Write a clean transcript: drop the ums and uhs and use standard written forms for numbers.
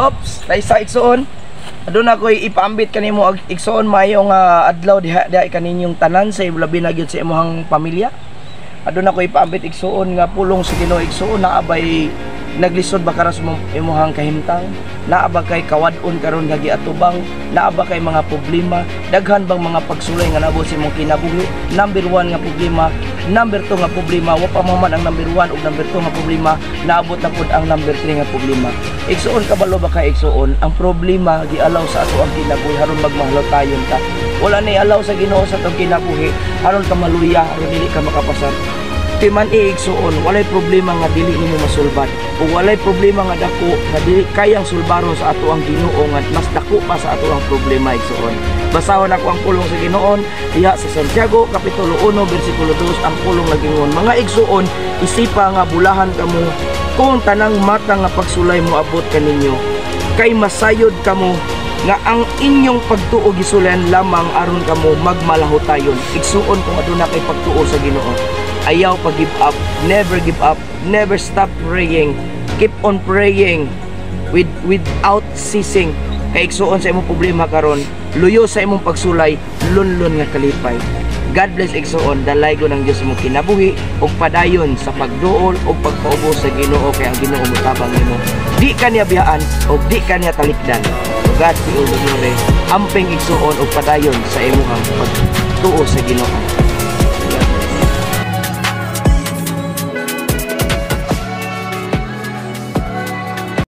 Ops, tay sa igsoon. Aduna ko'y ipaambit kanimo ag igsoon mayong adlaw diha kaninyong tanan sa labi na gyud sa imong pamilya. Aduna ko'y ipaambit igsoon nga pulong sa Ginoo igsoon na abay naglisod ba karas mo imong kahimtang, naa ba kay kawadon karon nga giatubang, naa ba kay mga problema, daghan bang mga pagsulay nga nabot sa imong kinabuhi. Number 1 nga problema, number 2 nga problema, wa pa man ang number 1 ug number 2 nga problema, naabot na pud ang number 3 nga problema. Igsoon kabalo ba kay igsoon, ang problema gialaw sa ato ang kinabuhi aron magmahalatayon ka. Wala ni alaw sa Ginoo sa atong kinabuhi aron ka maluya, aron dili ka makapasar. Timan igsoon, walay problema nga dili nimo masulbad o walay problema nga dako nga dili kayang sulbaron sa ato ang Ginoo nga mas dako pa sa ato ang problema igsoon. Basahon ako ang pulong sa Ginoon diha sa Santiago kapitulo 1 bersikulo 2 ang pulong nagingon. Mga igsoon, isipa nga bulahan kamo kung tanang mata nga pagsulay mo abot kaninyo kay masayod kamo nga ang inyong pagtuo gisulan lamang aron kamo magmalahotayon. Igsuon kung aduna kay pagtuo sa Ginoo. Ayaw pag give up, never give up, never stop praying. Keep on praying without ceasing. Kay igsuon sa imong problema karon, luyo sa imong pagsulay, lunlon nga kalipay. God bless igsuon, dalay ko ng Dios mo kinabuhi ug padayon sa pagduol ug pagpaubos sa Ginoo kay ang Ginoo motabang nimo. Di kaniya biyaan ug di kaniya talikdan. God si Ulunore, amping igsuon ug padayon sa imong pagtuo sa Ginoo.